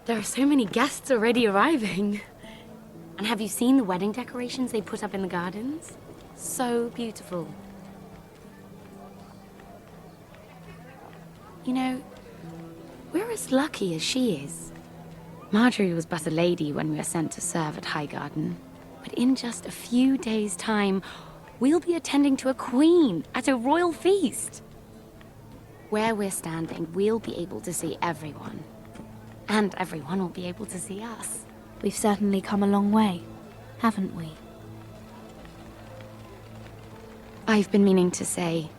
There are so many guests already arriving. And have you seen the wedding decorations they put up in the gardens? So beautiful. You know, we're as lucky as she is. Marjorie was but a lady when we were sent to serve at Highgarden. But in just a few days' time, we'll be attending to a queen at a royal feast. Where we're standing, we'll be able to see everyone. And everyone will be able to see us. We've certainly come a long way, haven't we? I've been meaning to say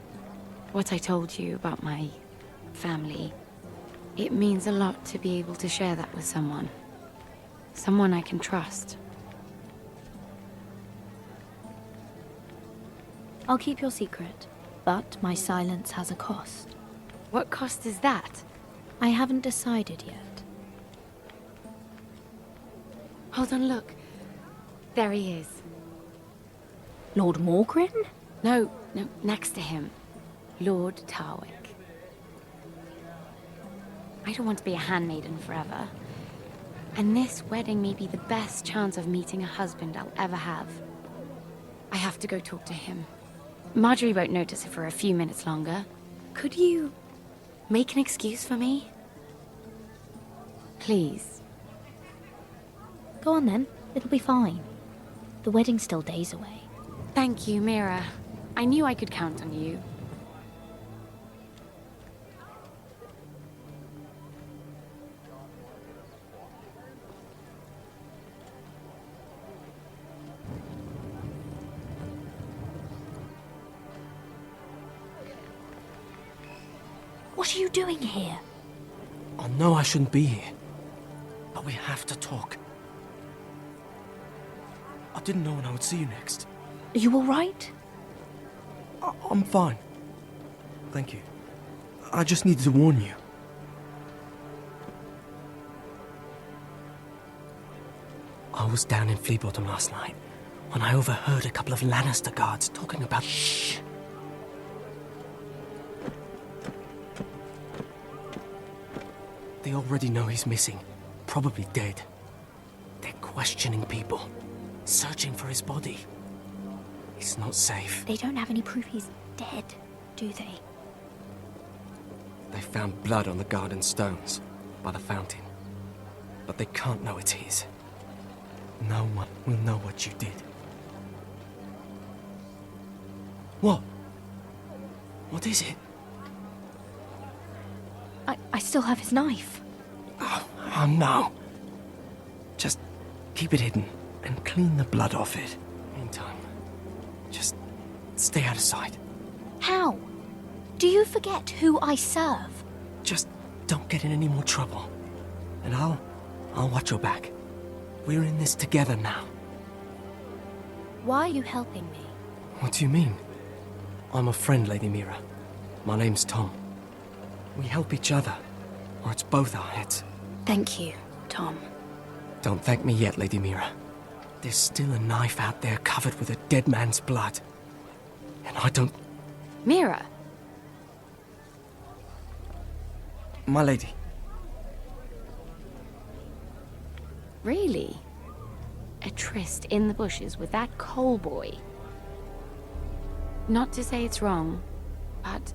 what I told you about my family. It means a lot to be able to share that with someone. Someone I can trust. I'll keep your secret, but my silence has a cost. What cost is that? I haven't decided yet. Hold on, look. There he is. Lord Morgrin? No, next to him. Lord Tarwick. I don't want to be a handmaiden forever. And this wedding may be the best chance of meeting a husband I'll ever have. I have to go talk to him. Marjorie won't notice it for a few minutes longer. Could you make an excuse for me? Please. Go on then, it'll be fine. The wedding's still days away. Thank you, Mira. I knew I could count on you. What are you doing here? I know I shouldn't be here, but we have to talk. I didn't know when I would see you next. Are you all right? I'm fine. Thank you. I just needed to warn you. I was down in Fleabottom last night when I overheard a couple of Lannister guards talking about... Shh! They already know he's missing, probably dead. They're questioning people, searching for his body. He's not safe. They don't have any proof he's dead, do they? They found blood on the garden stones by the fountain, but they can't know it's his. No one will know what you did. What? What is it? I still have his knife. Oh no. Just keep it hidden and clean the blood off it. Meantime, just stay out of sight. How? Do you forget who I serve? Just don't get in any more trouble. And I'll watch your back. We're in this together now. Why are you helping me? What do you mean? I'm a friend, Lady Mira. My name's Tom. We help each other, or it's both our heads. Thank you, Tom. Don't thank me yet, Lady Mira. There's still a knife out there covered with a dead man's blood. And I don't... Mira! My lady. Really? A tryst in the bushes with that coal boy? Not to say it's wrong, but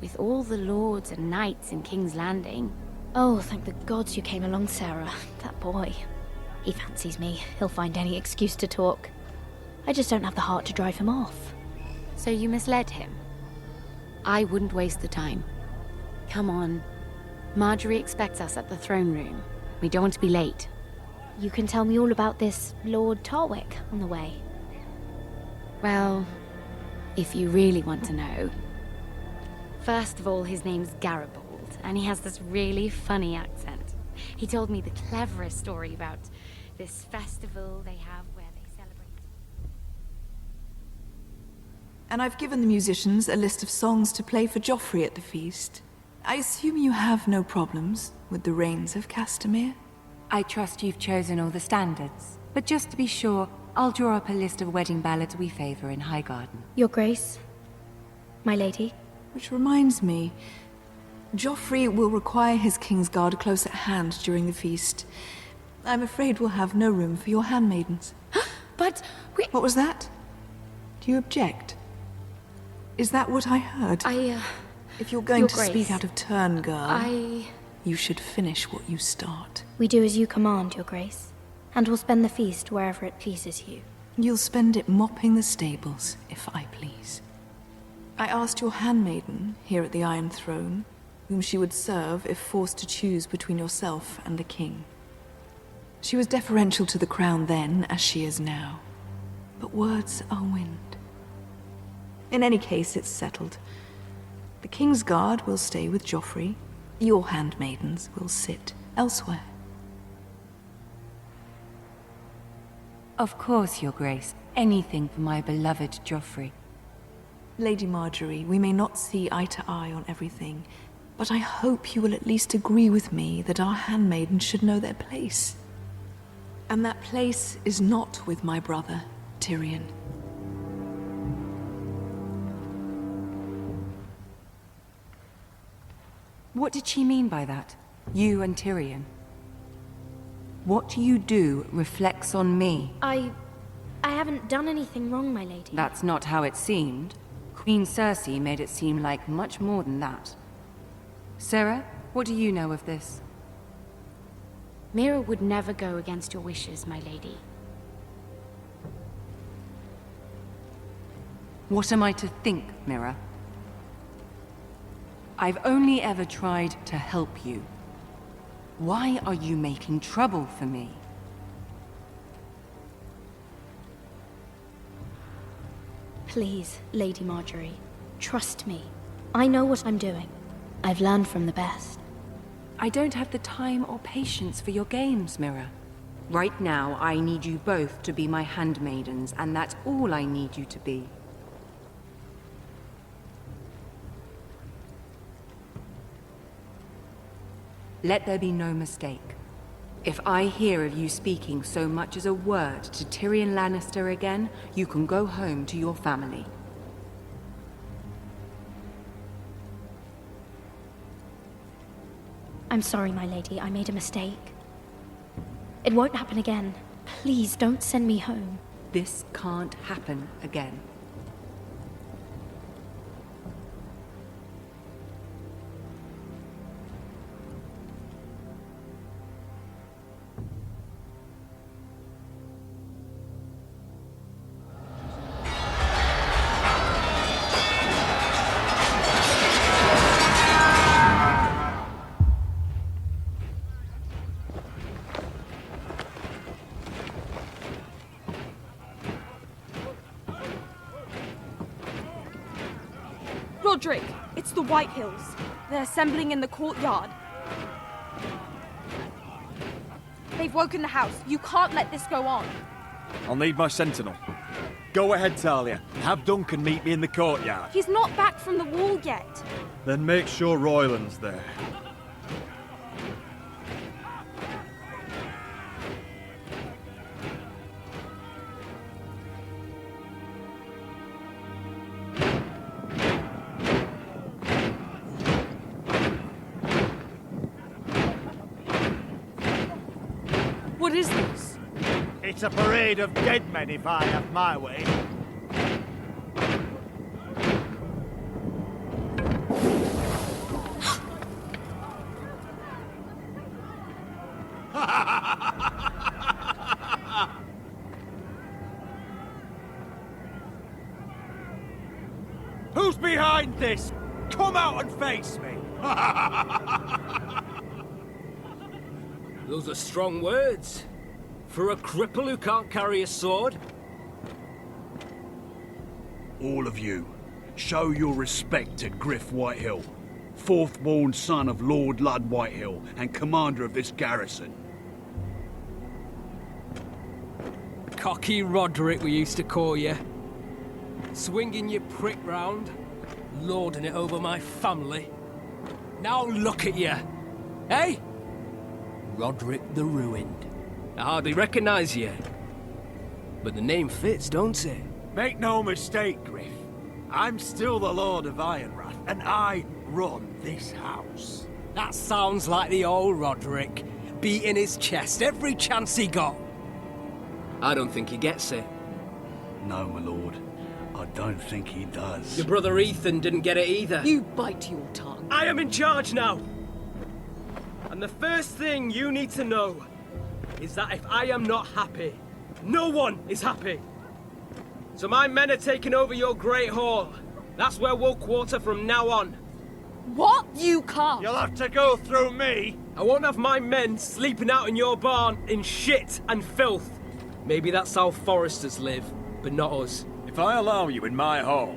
with all the lords and knights in King's Landing... Oh, thank the gods you came along, Sarah. That boy. He fancies me. He'll find any excuse to talk. I just don't have the heart to drive him off. So you misled him? I wouldn't waste the time. Come on. Marjorie expects us at the throne room. We don't want to be late. You can tell me all about this Lord Tarwick on the way. Well, if you really want to know. First of all, his name's Garibald, and he has this really funny accent. He told me the cleverest story about this festival they have where they celebrate... And I've given the musicians a list of songs to play for Joffrey at the feast. I assume you have no problems with the Rains of Castamere? I trust you've chosen all the standards. But just to be sure, I'll draw up a list of wedding ballads we favor in Highgarden. Your Grace, my lady. Which reminds me, Joffrey will require his Kingsguard close at hand during the feast. I'm afraid we'll have no room for your handmaidens. But we... What was that? Do you object? Is that what I heard? If you're going Your to Grace, speak out of turn, girl, I... you should finish what you start. We do as you command, Your Grace, and will spend the feast wherever it pleases you. You'll spend it mopping the stables, if I please. I asked your handmaiden, here at the Iron Throne, whom she would serve if forced to choose between yourself and the king. She was deferential to the crown then, as she is now. But words are wind. In any case, it's settled. The Kingsguard will stay with Joffrey. Your handmaidens will sit elsewhere. Of course, Your Grace. Anything for my beloved Joffrey. Lady Marjorie, we may not see eye to eye on everything, but I hope you will at least agree with me that our handmaidens should know their place. And that place is not with my brother, Tyrion. What did she mean by that? You and Tyrion? What you do reflects on me. I haven't done anything wrong, my lady. That's not how it seemed. Queen Cersei made it seem like much more than that. Sarah, what do you know of this? Mira would never go against your wishes, my lady. What am I to think, Mira? I've only ever tried to help you. Why are you making trouble for me? Please, Lady Marjorie, trust me. I know what I'm doing. I've learned from the best. I don't have the time or patience for your games, Mira. Right now, I need you both to be my handmaidens, and that's all I need you to be. Let there be no mistake. If I hear of you speaking so much as a word to Tyrion Lannister again, you can go home to your family. I'm sorry, my lady. I made a mistake. It won't happen again. Please don't send me home. This can't happen again. Roderick, it's the White Hills. They're assembling in the courtyard. They've woken the house. You can't let this go on. I'll need my sentinel. Go ahead, Talia, and have Duncan meet me in the courtyard. He's not back from the wall yet. Then make sure Royland's there. What is this? It's a parade of dead men if I have my way. Who's behind this? Come out and face me! Those are strong words. For a cripple who can't carry a sword? All of you, show your respect to Griff Whitehill, fourth-born son of Lord Ludd Whitehill and commander of this garrison. Cocky Roderick, we used to call you. Swinging your prick round, lording it over my family. Now look at you, eh? Roderick the Ruined. I hardly recognise you. But the name fits, don't it? Make no mistake, Griff. I'm still the Lord of Ironrath, and I run this house. That sounds like the old Roderick, beating his chest every chance he got. I don't think he gets it. No, my lord. I don't think he does. Your brother Ethan didn't get it either. You bite your tongue. I am in charge now! And the first thing you need to know is that if I am not happy, no one is happy. So my men are taking over your Great Hall. That's where we'll quarter from now on. What? You can't. You'll have to go through me. I won't have my men sleeping out in your barn in shit and filth. Maybe that's how Forresters live, but not us. If I allow you in my hall,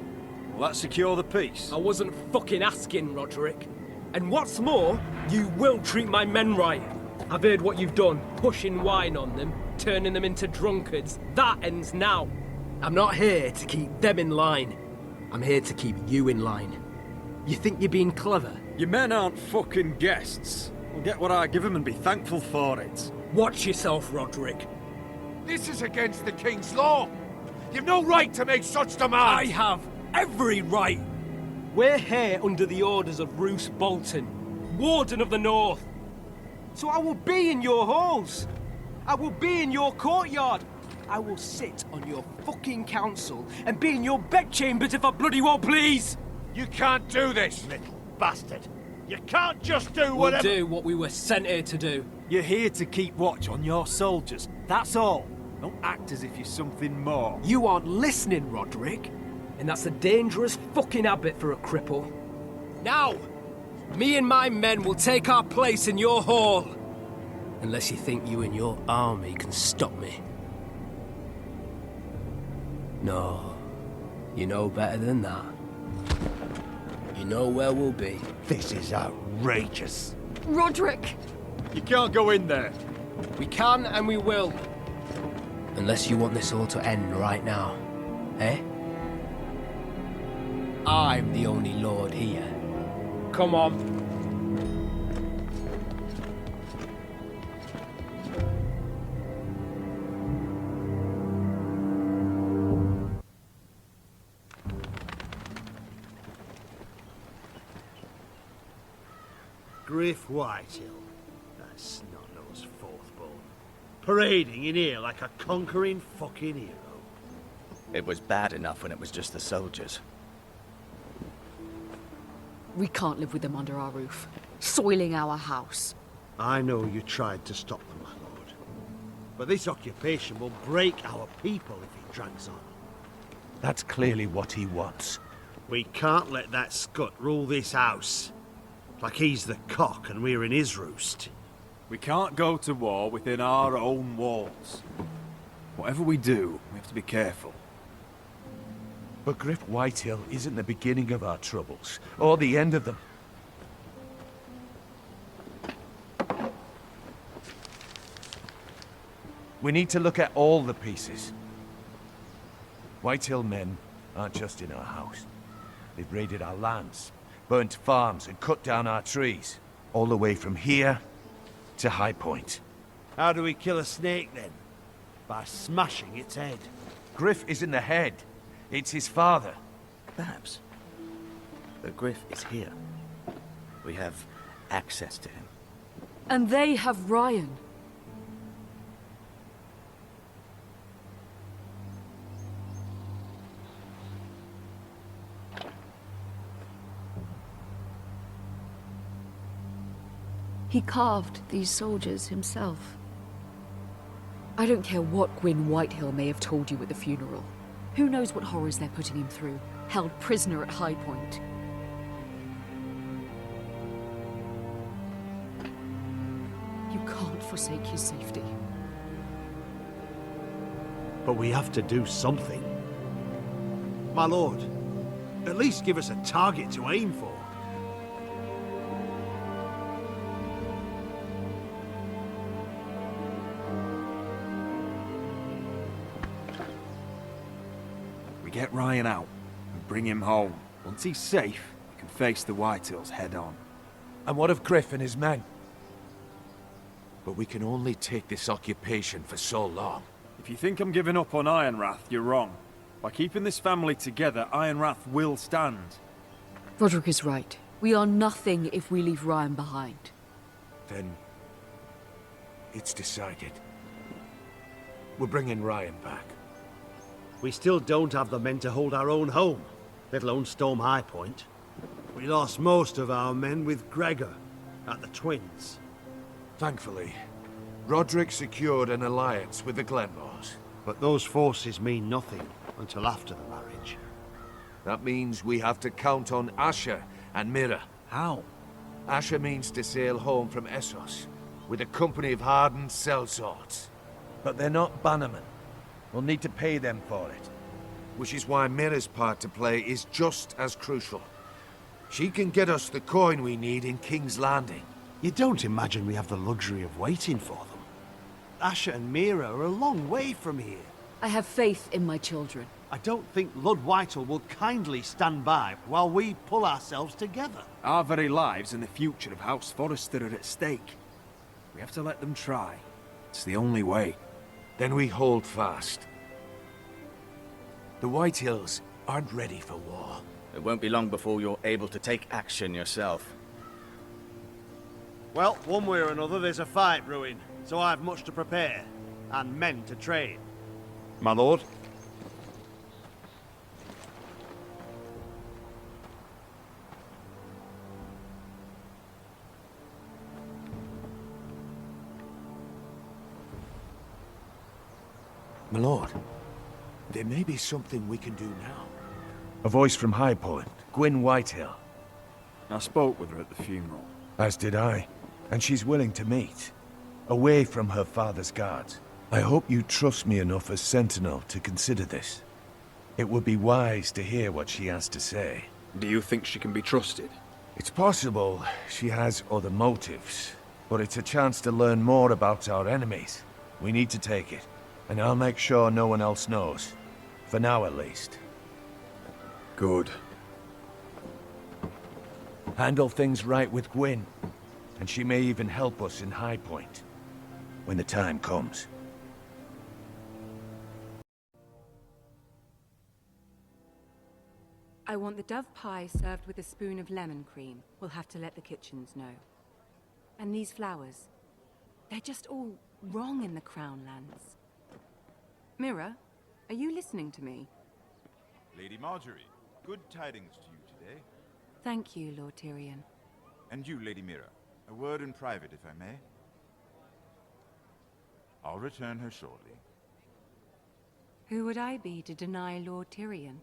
will that secure the peace? I wasn't fucking asking, Roderick. And what's more, you will treat my men right. I've heard what you've done, pushing wine on them, turning them into drunkards. That ends now. I'm not here to keep them in line. I'm here to keep you in line. You think you're being clever? Your men aren't fucking guests. We'll get what I give them and be thankful for it. Watch yourself, Roderick. This is against the king's law. You've no right to make such demands. I have every right. We're here under the orders of Roose Bolton, Warden of the North. So I will be in your halls. I will be in your courtyard. I will sit on your fucking council and be in your bedchambers if I bloody well please. You can't do this, little bastard. You can't just do whatever... We'll do what we were sent here to do. You're here to keep watch on your soldiers. That's all. Don't act as if you're something more. You aren't listening, Roderick. And that's a dangerous fucking habit for a cripple. Now, me and my men will take our place in your hall. Unless you think you and your army can stop me. No, you know better than that. You know where we'll be. This is outrageous. Roderick! You can't go in there. We can and we will. Unless you want this all to end right now. Eh? I'm the only lord here. Come on. Griff Whitehill. That snot-nosed fourthborn. Parading in here like a conquering fucking hero. It was bad enough when it was just the soldiers. We can't live with them under our roof, soiling our house. I know you tried to stop them, my lord. But this occupation will break our people if it drags on. That's clearly what he wants. We can't let that scut rule this house. Like he's the cock and we're in his roost. We can't go to war within our own walls. Whatever we do, we have to be careful. But Griff Whitehill isn't the beginning of our troubles, or the end of them. We need to look at all the pieces. Whitehill men aren't just in our house. They've raided our lands, burnt farms and cut down our trees. All the way from here to High Point. How do we kill a snake then? By smashing its head. Griff isn't the head. It's his father. Perhaps. But Griff is here. We have access to him. And they have Ryan. He carved these soldiers himself. I don't care what Gwyn Whitehill may have told you at the funeral. Who knows what horrors they're putting him through, held prisoner at High Point. You can't forsake his safety. But we have to do something. My lord, at least give us a target to aim for. Get Ryan out and bring him home. Once he's safe, we can face the Whitehills head on. And what of Griff and his men? But we can only take this occupation for so long. If you think I'm giving up on Ironrath, you're wrong. By keeping this family together, Ironrath will stand. Roderick is right. We are nothing if we leave Ryan behind. Then it's decided. We're bringing Ryan back. We still don't have the men to hold our own home, let alone storm High Point. We lost most of our men with Gregor at the Twins. Thankfully, Roderick secured an alliance with the Glenmores. But those forces mean nothing until after the marriage. That means we have to count on Asher and Mira. How? Asher means to sail home from Essos with a company of hardened sellswords. But they're not bannermen. We'll need to pay them for it. Which is why Mira's part to play is just as crucial. She can get us the coin we need in King's Landing. You don't imagine we have the luxury of waiting for them? Asher and Mira are a long way from here. I have faith in my children. I don't think Lord Whitehall will kindly stand by while we pull ourselves together. Our very lives and the future of House Forrester are at stake. We have to let them try. It's the only way. Then we hold fast. The Whitehills aren't ready for war. It won't be long before you're able to take action yourself. Well, one way or another, there's a fight brewing, so I've much to prepare, and men to train. My lord? My lord, there may be something we can do now. A voice from High Point, Gwyn Whitehill. I spoke with her at the funeral. As did I, and she's willing to meet. Away from her father's guards. I hope you trust me enough as Sentinel to consider this. It would be wise to hear what she has to say. Do you think she can be trusted? It's possible she has other motives, but it's a chance to learn more about our enemies. We need to take it, and I'll make sure no one else knows. For now, at least. Good. Handle things right with Gwyn, and she may even help us in High Point, when the time comes. I want the dove pie served with a spoon of lemon cream. We'll have to let the kitchens know. And these flowers. They're just all wrong in the Crown lands. Mira, are you listening to me? Lady Marjorie, good tidings to you today. Thank you, Lord Tyrion. And you, Lady Mira, a word in private, if I may. I'll return her shortly. Who would I be to deny Lord Tyrion?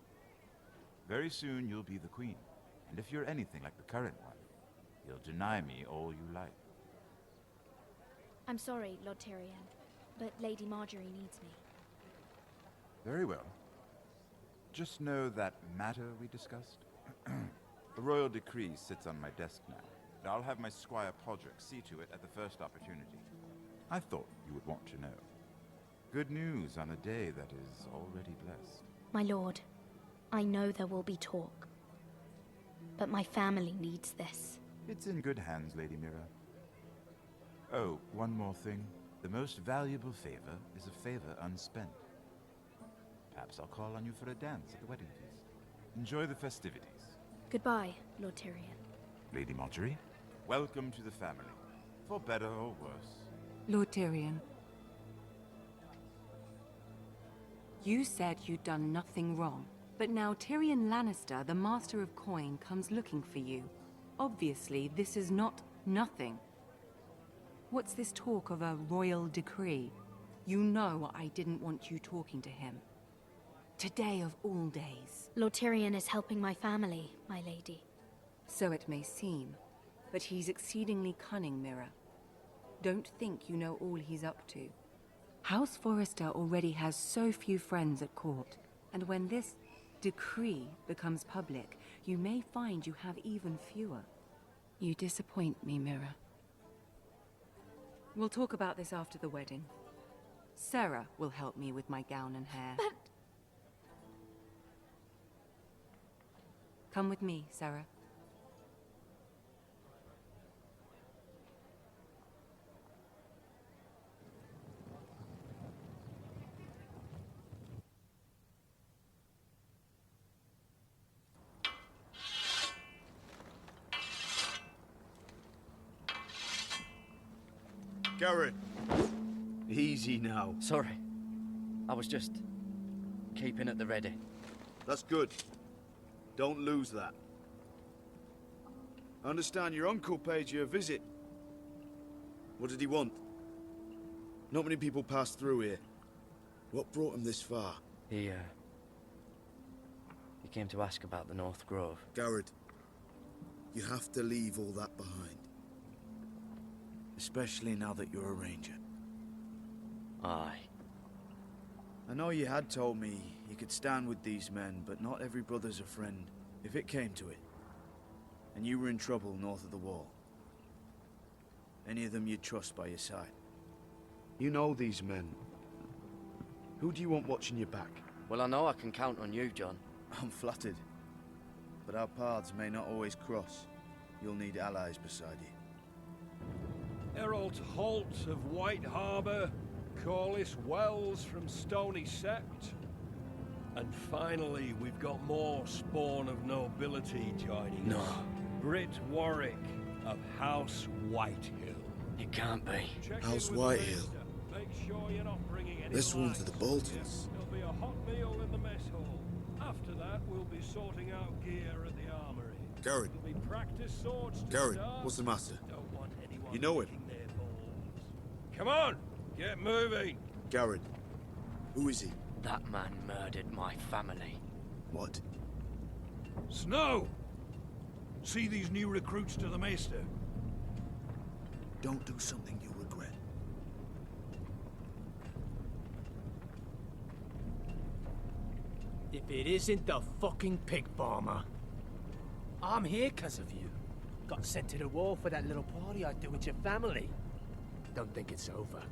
Very soon you'll be the queen, and if you're anything like the current one, you'll deny me all you like. I'm sorry, Lord Tyrion, but Lady Marjorie needs me. Very well. Just know that matter we discussed? The royal decree sits on my desk now, and I'll have my squire Podrick see to it at the first opportunity. I thought you would want to know. Good news on a day that is already blessed. My lord, I know there will be talk, but my family needs this. It's in good hands, Lady Mira. Oh, one more thing. The most valuable favor is a favor unspent. Perhaps I'll call on you for a dance at the wedding feast. Enjoy the festivities. Goodbye, Lord Tyrion. Lady Marjorie, welcome to the family, for better or worse. Lord Tyrion. You said you'd done nothing wrong, but now Tyrion Lannister, the Master of Coin, comes looking for you. Obviously, this is not nothing. What's this talk of a royal decree? You know I didn't want you talking to him. Today of all days. Lord Tyrion is helping my family, my lady. So it may seem, but he's exceedingly cunning, Mira. Don't think you know all he's up to. House Forrester already has so few friends at court, and when this decree becomes public, you may find you have even fewer. You disappoint me, Mira. We'll talk about this after the wedding. Sarah will help me with my gown and hair. But... Come with me, Sarah. Garrett! Easy now. Sorry. I was just keeping at the ready. That's good. Don't lose that. I understand your uncle paid you a visit. What did he want? Not many people pass through here. What brought him this far? He came to ask about the North Grove. Garrett, you have to leave all that behind. Especially now that you're a ranger. Aye. I know you had told me you could stand with these men, but not every brother's a friend, if it came to it. And you were in trouble north of the wall. Any of them you'd trust by your side. You know these men. Who do you want watching your back? Well, I know I can count on you, John. I'm flattered. But our paths may not always cross. You'll need allies beside you. Errol Holt of White Harbour, Corliss Wells from Stony Sept. And finally, we've got more spawn of nobility joining us. Britt Warwick of House Whitehill. It can't be. House Whitehill. Make sure you're not bringing any This one's to the lights. Boltons. There'll be a hot meal in the mess hall. After that, we'll be sorting out gear at the armory. Garrett. There'll be practice swords to Garrett, start. what's the matter? Don't want anyone You know him? licking their balls. Come on, get moving. Garrett. Who is he? That man murdered my family. What? Snow! See these new recruits to the Maester? Don't do something you'll regret. If it isn't the fucking pig farmer. I'm here 'cause of you. Got sent to the wall for that little party I do with your family. Don't think it's over.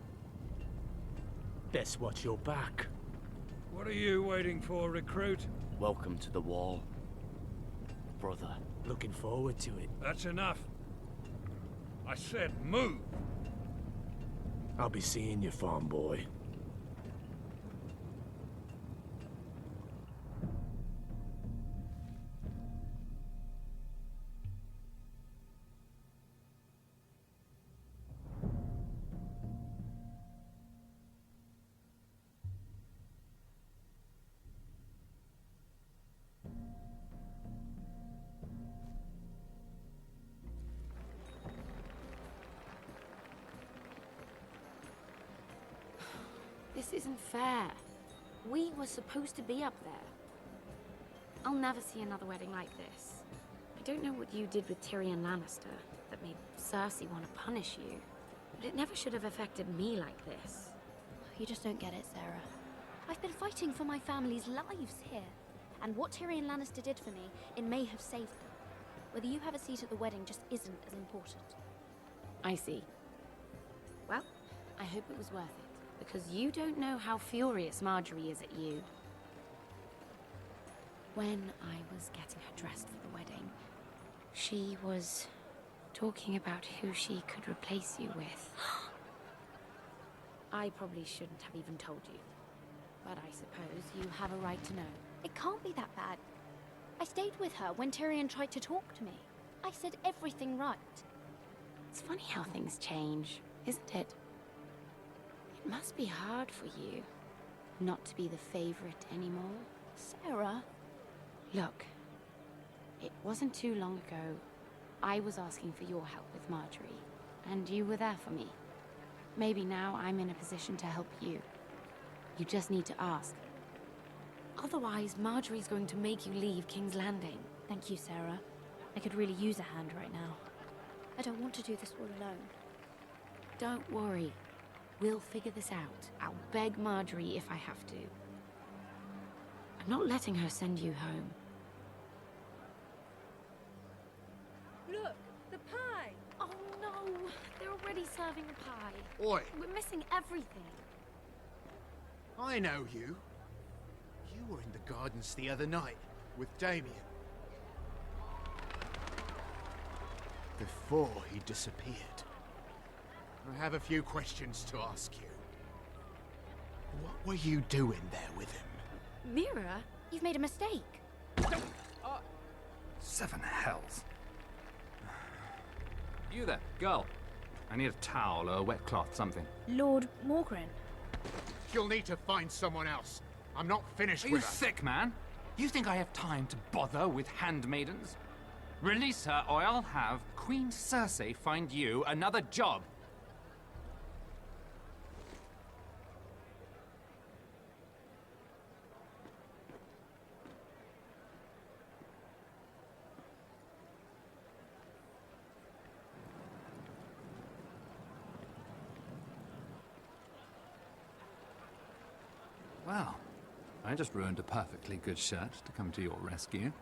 Best watch your back. What are you waiting for, recruit? Welcome to the wall, brother. Looking forward to it. That's enough. I said move. I'll be seeing you, farm boy. This isn't fair. We were supposed to be up there. I'll never see another wedding like this. I don't know what you did with Tyrion Lannister that made Cersei want to punish you, but it never should have affected me like this. You just don't get it, Sarah. I've been fighting for my family's lives here. And what Tyrion Lannister did for me, it may have saved them. Whether you have a seat at the wedding just isn't as important. I see. Well, I hope it was worth it, because you don't know how furious Marjorie is at you. When I was getting her dressed for the wedding, she was talking about who she could replace you with. I probably shouldn't have even told you, but I suppose you have a right to know. It can't be that bad. I stayed with her when Tyrion tried to talk to me. I said everything right. It's funny how things change, isn't it? It must be hard for you not to be the favorite anymore. Sarah? Look, it wasn't too long ago I was asking for your help with Marjorie, and you were there for me. Maybe now I'm in a position to help you. You just need to ask. Otherwise, Marjorie's going to make you leave King's Landing. Thank you, Sarah. I could really use a hand right now. I don't want to do this all alone. Don't worry. We'll figure this out. I'll beg Marjorie if I have to. I'm not letting her send you home. Look, the pie! Oh no! They're already serving the pie. Oi! We're missing everything. I know you. You were in the gardens the other night with Damien. Before he disappeared. I have a few questions to ask you. What were you doing there with him? Mira, you've made a mistake. Seven hells. You there, girl. I need a towel or a wet cloth, something. Lord Morgren. You'll need to find someone else. I'm not finished Are with you her. sick, man? You think I have time to bother with handmaidens? Release her, or I'll have Queen Cersei find you another job. Well, I just ruined a perfectly good shirt to come to your rescue.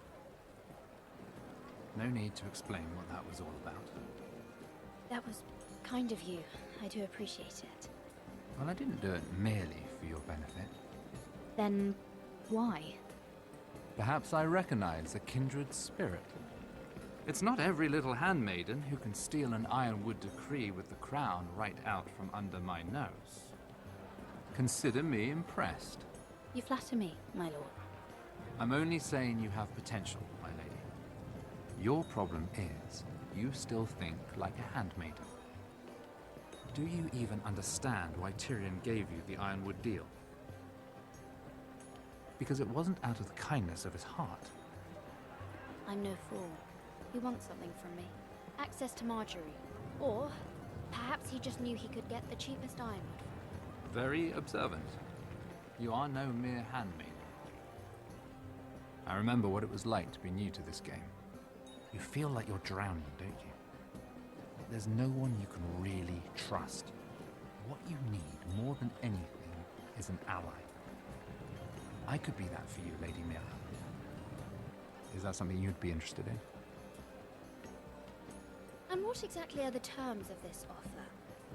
No need to explain what that was all about. That was kind of you. I do appreciate it. Well, I didn't do it merely for your benefit. Then, why? Perhaps I recognize a kindred spirit. It's not every little handmaiden who can steal an ironwood decree with the crown right out from under my nose. Consider me impressed. You flatter me, my lord. I'm only saying you have potential, my lady. Your problem is, you still think like a handmaiden. Do you even understand why Tyrion gave you the Ironwood deal? Because it wasn't out of the kindness of his heart. I'm no fool. He wants something from me. Access to Marjorie. Or, perhaps he just knew he could get the cheapest ironwood. Very observant. You are no mere handmaiden. I remember what it was like to be new to this game. You feel like you're drowning, don't you? There's no one you can really trust. What you need, more than anything, is an ally. I could be that for you, Lady Mira. Is that something you'd be interested in? And what exactly are the terms of this offer?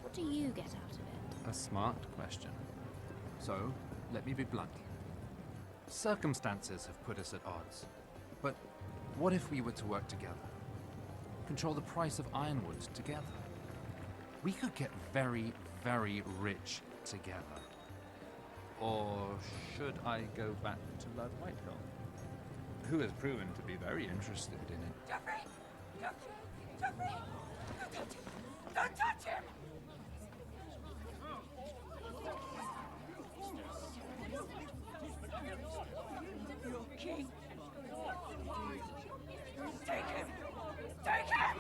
What do you get out of it? A smart question. So, let me be blunt. Circumstances have put us at odds. But what if we were to work together? Control the price of ironwood together? We could get very, very rich together. Or should I go back to Lord Whitehill, who has proven to be very interested in it? Jeffrey! Jeffrey! Don't touch him! Don't touch him! Your king! Take him! Take him!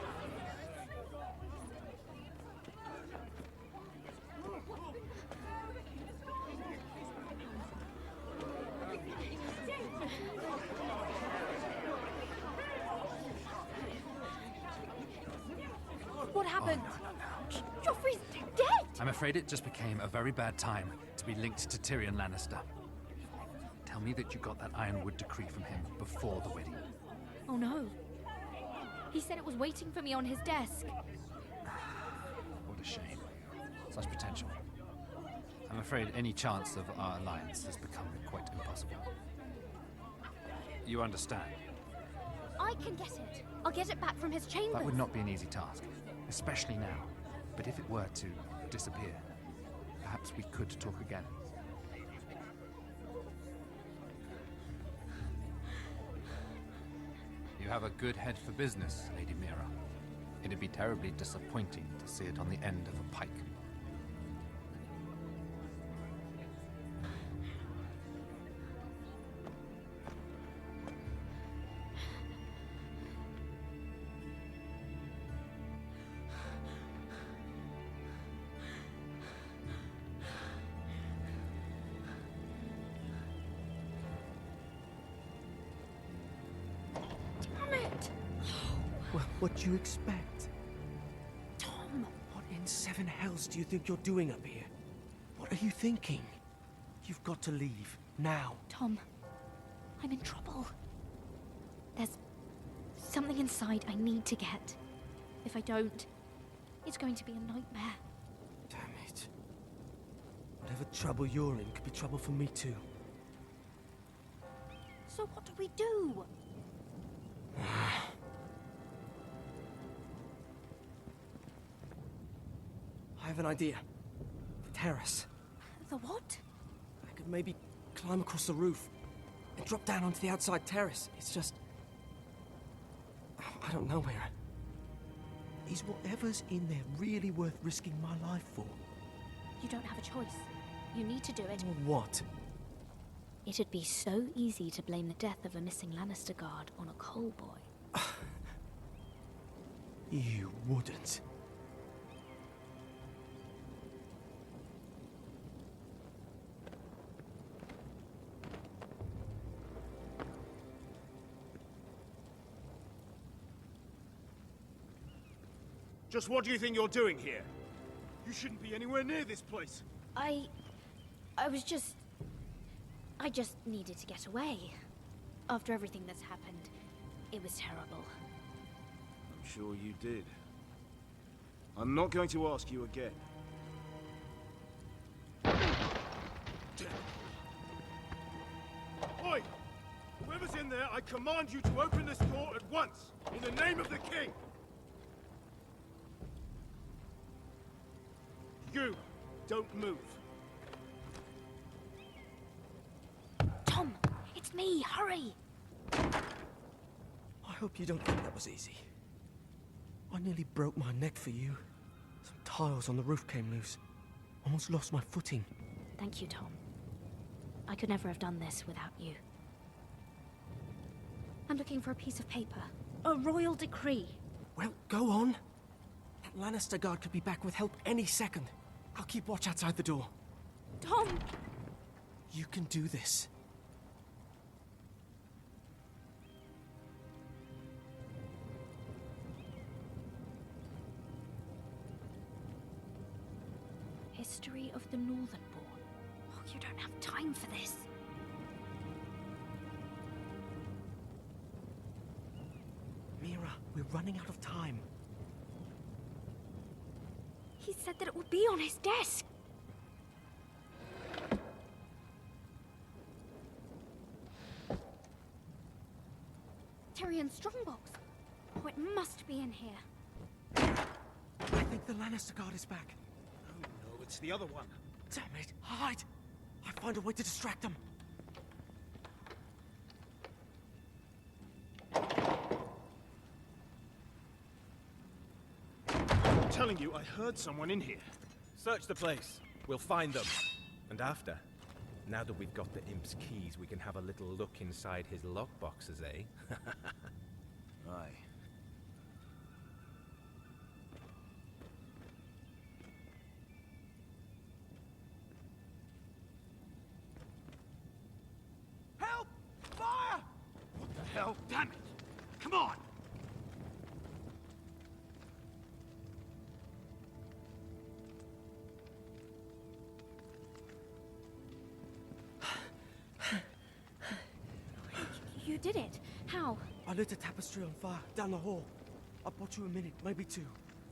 What happened? Joffrey's dead! I'm afraid it just became a very bad time to be linked to Tyrion Lannister. Tell me that you got that Ironwood decree from him before the wedding. Oh no. He said it was waiting for me on his desk. What a shame. Such potential. I'm afraid any chance of our alliance has become quite impossible. You understand? I can get it. I'll get it back from his chambers. That would not be an easy task, especially now. But if it were to disappear, perhaps we could talk again. You have a good head for business, Lady Mira. It'd be terribly disappointing to see it on the end of a pike. Well, what do you expect? Tom! What in seven hells do you think you're doing up here? What are you thinking? You've got to leave, now. Tom, I'm in trouble. There's something inside I need to get. If I don't, it's going to be a nightmare. Damn it. Whatever trouble you're in could be trouble for me too. So what do we do? I have an idea. The terrace. The what? I could maybe climb across the roof and drop down onto the outside terrace. It's just... I don't know where. Is whatever's in there really worth risking my life for? You don't have a choice. You need to do it. What? It'd be so easy to blame the death of a missing Lannister guard on a coal boy. You wouldn't. Just what do you think you're doing here? You shouldn't be anywhere near this place. I just needed to get away. After everything that's happened, it was terrible. I'm sure you did. I'm not going to ask you again. Oi! Whoever's in there, I command you to open this door at once, in the name of the king! You, don't move. Tom, it's me, hurry! I hope you don't think that was easy. I nearly broke my neck for you. Some tiles on the roof came loose. Almost lost my footing. Thank you, Tom. I could never have done this without you. I'm looking for a piece of paper. A royal decree. Well, go on. That Lannister guard could be back with help any second. I'll keep watch outside the door. Tom! You can do this. History of the Northernborn. Oh, you don't have time for this. Mira, we're running out of time. He said that it would be on his desk. Tyrion's strongbox. Oh, it must be in here. I think the Lannister guard is back. No, it's the other one. Damn it, hide! I'll find a way to distract them. I'm telling you, I heard someone in here. Search the place. We'll find them. And after, now that we've got the imp's keys, we can have a little look inside his lockboxes, eh? Aye. Help! Fire! What the hell? Damn it! Come on! You did it. How? I lit a tapestry on fire down the hall. I bought you a minute, maybe two.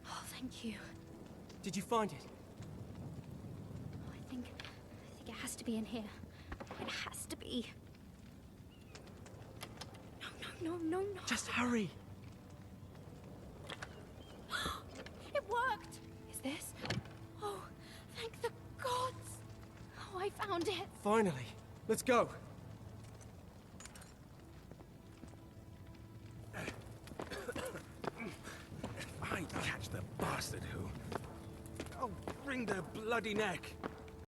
Oh, thank you. Did you find it? I think it has to be in here. It has to be. No. Just hurry. It worked! Is this? Oh, thank the gods! Oh, I found it! Finally. Let's go. I catch the bastard who... Oh, wring their bloody neck.